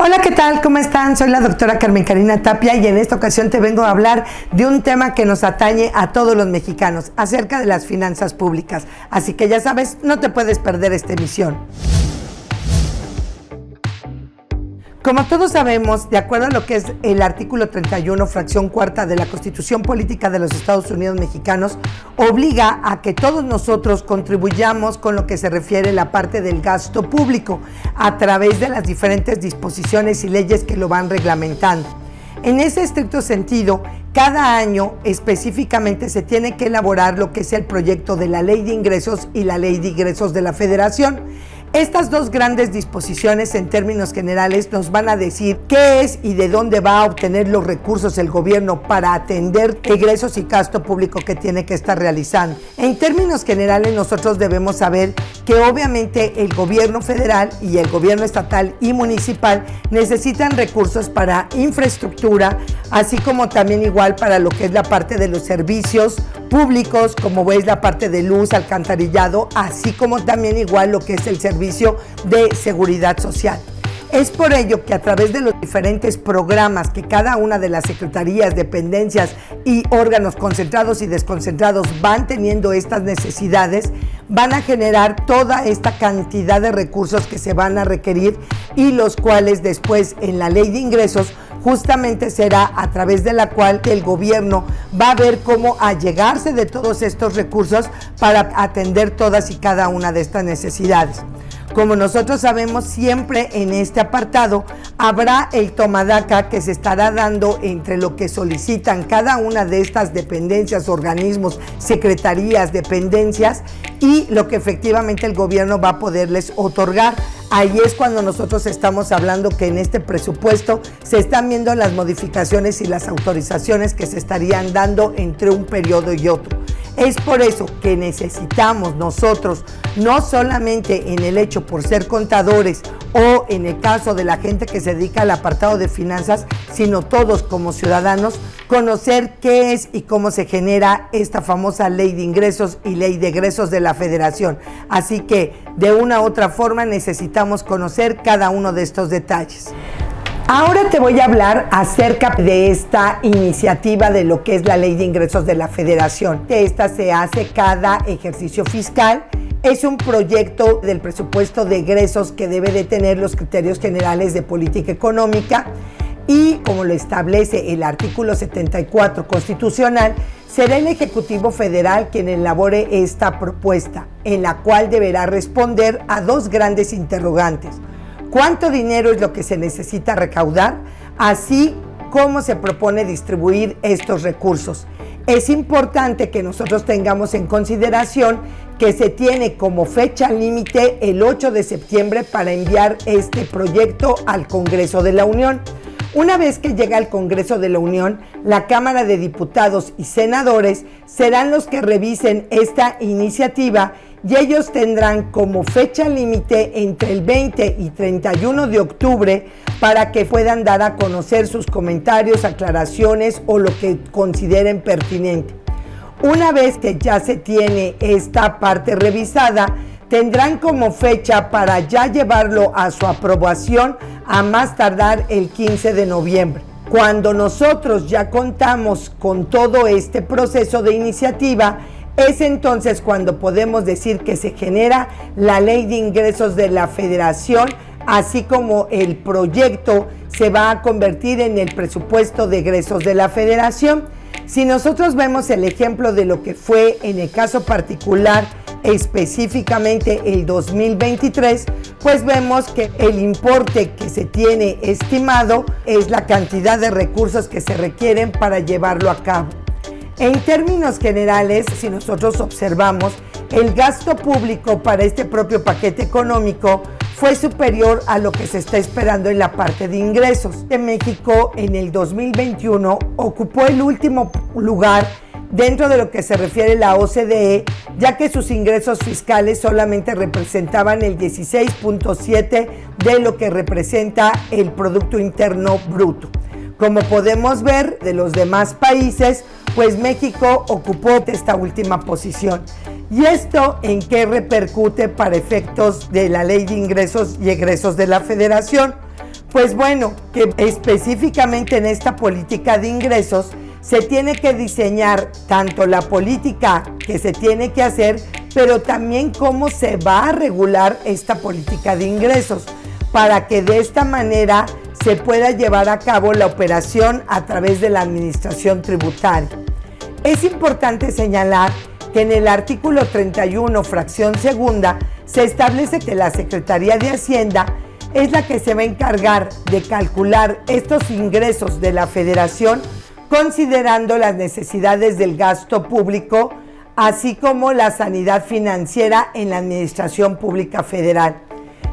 Hola, ¿qué tal? ¿Cómo están? Soy la doctora Carmen Karina Tapia y en esta ocasión te vengo a hablar de un tema que nos atañe a todos los mexicanos, acerca de las finanzas públicas. Así que ya sabes, no te puedes perder esta emisión. Como todos sabemos, de acuerdo a lo que es el artículo 31, fracción cuarta de la Constitución Política de los Estados Unidos Mexicanos, obliga a que todos nosotros contribuyamos con lo que se refiere a la parte del gasto público a través de las diferentes disposiciones y leyes que lo van reglamentando. En ese estricto sentido, cada año específicamente se tiene que elaborar lo que es el proyecto de la Ley de Ingresos y la Ley de Ingresos de la Federación. Estas dos grandes disposiciones en términos generales nos van a decir qué es y de dónde va a obtener los recursos el gobierno para atender egresos y gasto público que tiene que estar realizando. En términos generales nosotros debemos saber que obviamente el gobierno federal y el gobierno estatal y municipal necesitan recursos para infraestructura, así como también igual para lo que es la parte de los servicios públicos, como ves la parte de luz, alcantarillado, así como también igual lo que es el servicio de seguridad social. Es por ello que a través de los diferentes programas que cada una de las secretarías, dependencias y órganos concentrados y desconcentrados van teniendo estas necesidades, van a generar toda esta cantidad de recursos que se van a requerir y los cuales después en la ley de ingresos justamente será a través de la cual el gobierno va a ver cómo allegarse de todos estos recursos para atender todas y cada una de estas necesidades. Como nosotros sabemos, siempre en este apartado habrá el tomadaca que se estará dando entre lo que solicitan cada una de estas dependencias, organismos, secretarías, dependencias y lo que efectivamente el gobierno va a poderles otorgar. Ahí es cuando nosotros estamos hablando que en este presupuesto se están viendo las modificaciones y las autorizaciones que se estarían dando entre un periodo y otro. Es por eso que necesitamos nosotros, no solamente en el hecho por ser contadores o en el caso de la gente que se dedica al apartado de finanzas, sino todos como ciudadanos, conocer qué es y cómo se genera esta famosa ley de ingresos y ley de egresos de la Federación. Así que de una u otra forma necesitamos conocer cada uno de estos detalles. Ahora te voy a hablar acerca de esta iniciativa de lo que es la Ley de Ingresos de la Federación. Esta se hace cada ejercicio fiscal. Es un proyecto del presupuesto de egresos que debe de tener los criterios generales de política económica y, como lo establece el artículo 74 constitucional, será el Ejecutivo Federal quien elabore esta propuesta, en la cual deberá responder a dos grandes interrogantes. ¿Cuánto dinero es lo que se necesita recaudar? Así como se propone distribuir estos recursos. Es importante que nosotros tengamos en consideración que se tiene como fecha límite el 8 de septiembre para enviar este proyecto al Congreso de la Unión. Una vez que llega al Congreso de la Unión, la Cámara de Diputados y Senadores serán los que revisen esta iniciativa y ellos tendrán como fecha límite entre el 20 y 31 de octubre para que puedan dar a conocer sus comentarios, aclaraciones o lo que consideren pertinente. Una vez que ya se tiene esta parte revisada, tendrán como fecha para ya llevarlo a su aprobación a más tardar el 15 de noviembre. Cuando nosotros ya contamos con todo este proceso de iniciativa, es entonces cuando podemos decir que se genera la Ley de Ingresos de la Federación, así como el proyecto se va a convertir en el presupuesto de egresos de la Federación. Si nosotros vemos el ejemplo de lo que fue en el caso particular, específicamente el 2023, pues vemos que el importe que se tiene estimado es la cantidad de recursos que se requieren para llevarlo a cabo. En términos generales, si nosotros observamos, el gasto público para este propio paquete económico fue superior a lo que se está esperando en la parte de ingresos. México en el 2021 ocupó el último lugar dentro de lo que se refiere a la OCDE, ya que sus ingresos fiscales solamente representaban el 16.7% de lo que representa el Producto Interno Bruto. Como podemos ver de los demás países, pues México ocupó esta última posición. ¿Y esto en qué repercute para efectos de la Ley de Ingresos y Egresos de la Federación? Pues bueno, que específicamente en esta política de ingresos se tiene que diseñar tanto la política que se tiene que hacer, pero también cómo se va a regular esta política de ingresos, para que de esta manera se pueda llevar a cabo la operación a través de la administración tributaria. Es importante señalar que en el artículo 31, fracción segunda, se establece que la Secretaría de Hacienda es la que se va a encargar de calcular estos ingresos de la Federación considerando las necesidades del gasto público, así como la sanidad financiera en la Administración Pública Federal.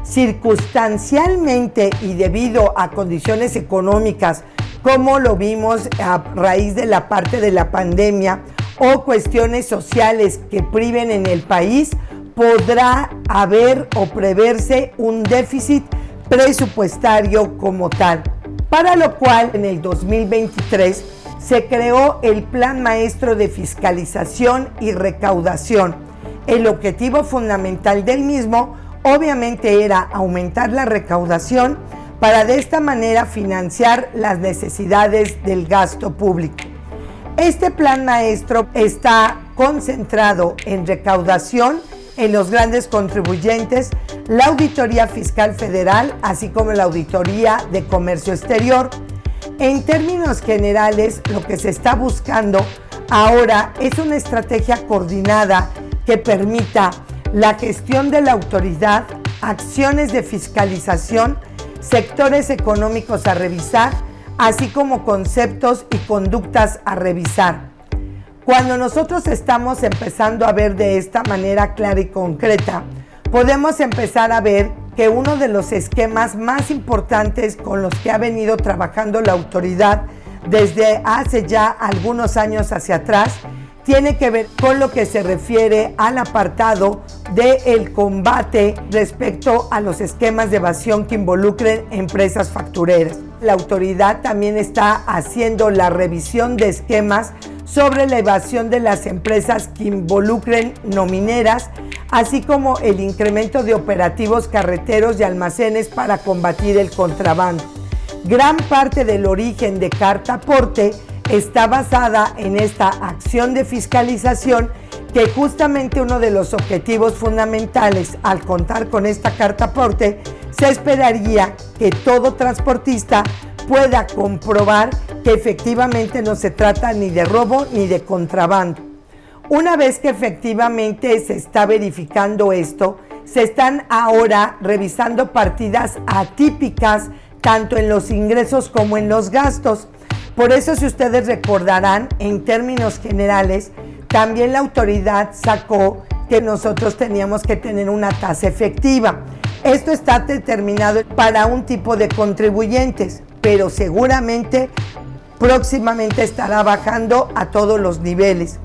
Circunstancialmente y debido a condiciones económicas, como lo vimos a raíz de la parte de la pandemia, o cuestiones sociales que priven en el país, podrá haber o preverse un déficit presupuestario como tal, para lo cual en el 2023 se creó el Plan Maestro de Fiscalización y Recaudación. El objetivo fundamental del mismo obviamente era aumentar la recaudación para de esta manera financiar las necesidades del gasto público. Este plan maestro está concentrado en recaudación en los grandes contribuyentes, la Auditoría Fiscal Federal, así como la Auditoría de Comercio Exterior. En términos generales, lo que se está buscando ahora es una estrategia coordinada que permita la gestión de la autoridad, acciones de fiscalización, sectores económicos a revisar, así como conceptos y conductas a revisar. Cuando nosotros estamos empezando a ver de esta manera clara y concreta, podemos empezar a ver que uno de los esquemas más importantes con los que ha venido trabajando la autoridad desde hace ya algunos años hacia atrás tiene que ver con lo que se refiere al apartado del combate respecto a los esquemas de evasión que involucren empresas factureras. La autoridad también está haciendo la revisión de esquemas sobre la evasión de las empresas que involucren nomineras, así como el incremento de operativos carreteros y almacenes para combatir el contrabando. Gran parte del origen de Carta Aporte está basada en esta acción de fiscalización, que justamente uno de los objetivos fundamentales al contar con esta Carta Aporte, se esperaría que todo transportista pueda comprobar que efectivamente no se trata ni de robo ni de contrabando. Una vez que efectivamente se está verificando esto, se están ahora revisando partidas atípicas tanto en los ingresos como en los gastos. Por eso, si ustedes recordarán, en términos generales, también la autoridad sacó que nosotros teníamos que tener una tasa efectiva. Esto está determinado para un tipo de contribuyentes, pero seguramente próximamente estará bajando a todos los niveles.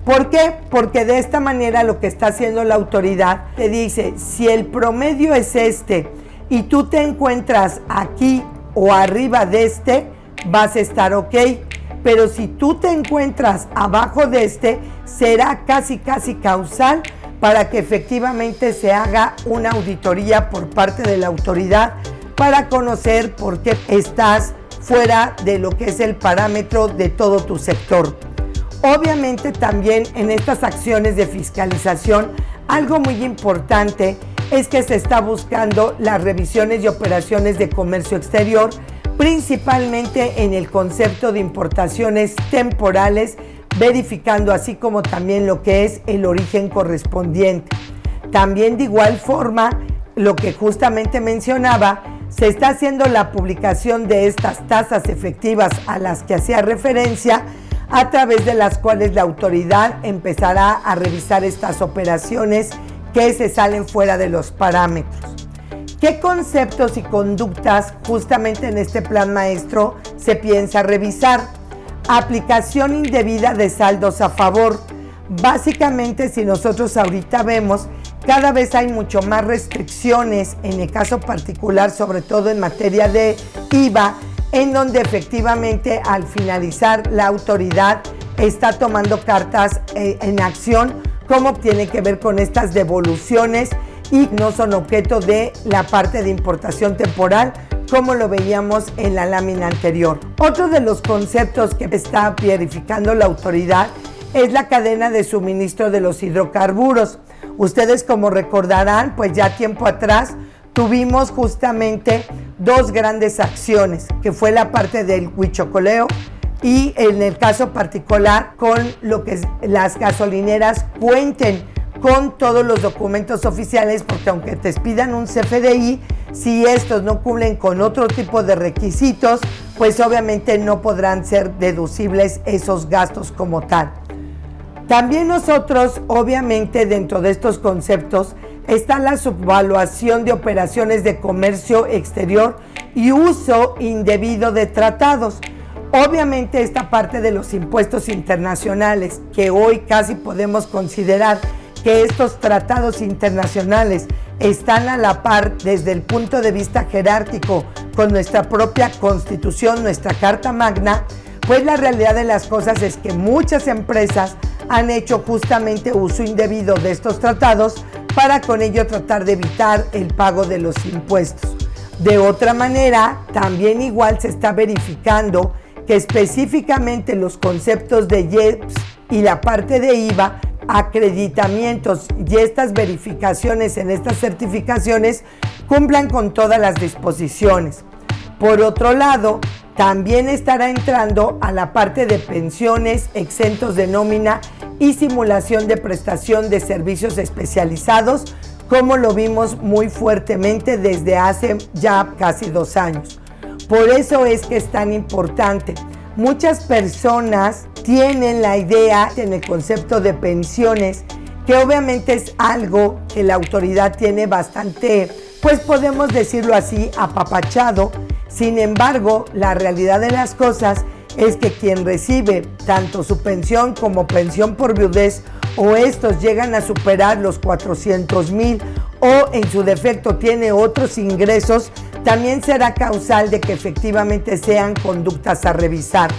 ¿Por qué? Porque de esta manera lo que está haciendo la autoridad te dice, si el promedio es este y tú te encuentras aquí o arriba de este, vas a estar ok. Pero si tú te encuentras abajo de este, será casi causal para que efectivamente se haga una auditoría por parte de la autoridad para conocer por qué estás fuera de lo que es el parámetro de todo tu sector. Obviamente también en estas acciones de fiscalización, algo muy importante es que se está buscando las revisiones y operaciones de comercio exterior, principalmente en el concepto de importaciones temporales, verificando así como también lo que es el origen correspondiente. También de igual forma, lo que justamente mencionaba, se está haciendo la publicación de estas tasas efectivas a las que hacía referencia, a través de las cuales la autoridad empezará a revisar estas operaciones que se salen fuera de los parámetros. ¿Qué conceptos y conductas justamente en este plan maestro se piensa revisar? Aplicación indebida de saldos a favor. Básicamente, si nosotros ahorita vemos, cada vez hay mucho más restricciones en el caso particular, sobre todo en materia de IVA, en donde efectivamente al finalizar la autoridad está tomando cartas en acción, como tiene que ver con estas devoluciones y no son objeto de la parte de importación temporal, como lo veíamos en la lámina anterior. Otro de los conceptos que está verificando la autoridad es la cadena de suministro de los hidrocarburos. Ustedes, como recordarán, pues ya tiempo atrás tuvimos justamente dos grandes acciones, que fue la parte del huichocoleo y en el caso particular con lo que las gasolineras cuenten con todos los documentos oficiales, porque aunque te pidan un CFDI, si estos no cumplen con otro tipo de requisitos, pues obviamente no podrán ser deducibles esos gastos como tal. También nosotros, obviamente, dentro de estos conceptos está la subvaluación de operaciones de comercio exterior y uso indebido de tratados. Obviamente esta parte de los impuestos internacionales, que hoy casi podemos considerar que estos tratados internacionales están a la par desde el punto de vista jerárquico con nuestra propia Constitución, nuestra Carta Magna, pues la realidad de las cosas es que muchas empresas han hecho justamente uso indebido de estos tratados para con ello tratar de evitar el pago de los impuestos. De otra manera, también igual se está verificando que específicamente los conceptos de IEPS y la parte de IVA, acreditamientos y estas verificaciones en estas certificaciones cumplan con todas las disposiciones. Por otro lado, también estará entrando a la parte de pensiones, exentos de nómina y simulación de prestación de servicios especializados, como lo vimos muy fuertemente desde hace ya casi 2 años. Por eso es que es tan importante. Muchas personas tienen la idea en el concepto de pensiones, que obviamente es algo que la autoridad tiene bastante, pues podemos decirlo así, apapachado. Sin embargo, la realidad de las cosas es que quien recibe tanto su pensión como pensión por viudez, o estos llegan a superar los 400,000 o en su defecto tiene otros ingresos, también será causal de que efectivamente sean conductas a revisar.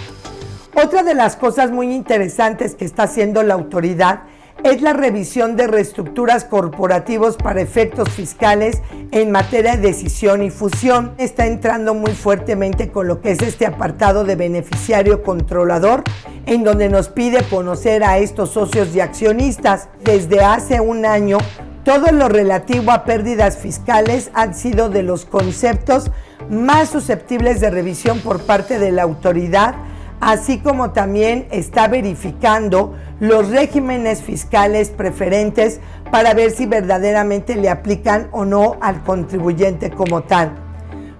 Otra de las cosas muy interesantes que está haciendo la autoridad es la revisión de reestructuras corporativos para efectos fiscales en materia de decisión y fusión. Está entrando muy fuertemente con lo que es este apartado de beneficiario controlador, en donde nos pide conocer a estos socios y accionistas. Desde hace 1 año, todo lo relativo a pérdidas fiscales han sido de los conceptos más susceptibles de revisión por parte de la autoridad, así como también está verificando los regímenes fiscales preferentes para ver si verdaderamente le aplican o no al contribuyente como tal.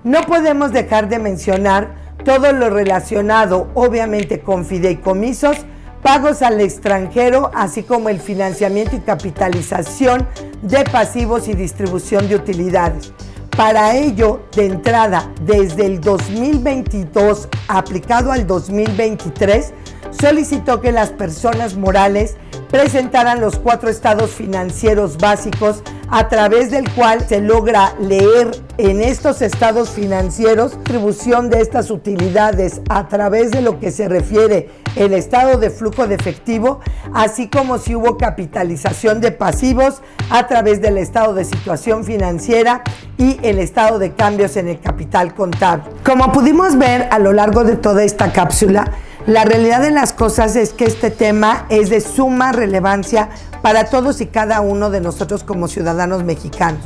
No podemos dejar de mencionar todo lo relacionado, obviamente, con fideicomisos, pagos al extranjero, así como el financiamiento y capitalización de pasivos y distribución de utilidades. Para ello, de entrada, desde el 2022 aplicado al 2023, solicitó que las personas morales presentaran los 4 estados financieros básicos, a través del cual se logra leer en estos estados financieros distribución de estas utilidades a través de lo que se refiere el estado de flujo de efectivo, así como si hubo capitalización de pasivos a través del estado de situación financiera y el estado de cambios en el capital contable. Como pudimos ver a lo largo de toda esta cápsula, la realidad de las cosas es que este tema es de suma relevancia para todos y cada uno de nosotros como ciudadanos mexicanos.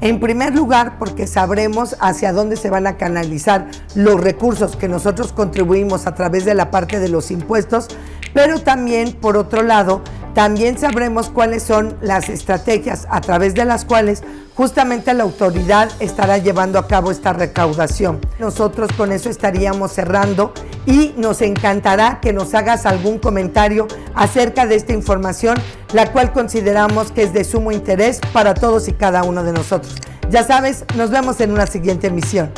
En primer lugar, porque sabremos hacia dónde se van a canalizar los recursos que nosotros contribuimos a través de la parte de los impuestos, pero también, por otro lado, también sabremos cuáles son las estrategias a través de las cuales justamente la autoridad estará llevando a cabo esta recaudación. Nosotros con eso estaríamos cerrando y nos encantará que nos hagas algún comentario acerca de esta información, la cual consideramos que es de sumo interés para todos y cada uno de nosotros. Ya sabes, nos vemos en una siguiente emisión.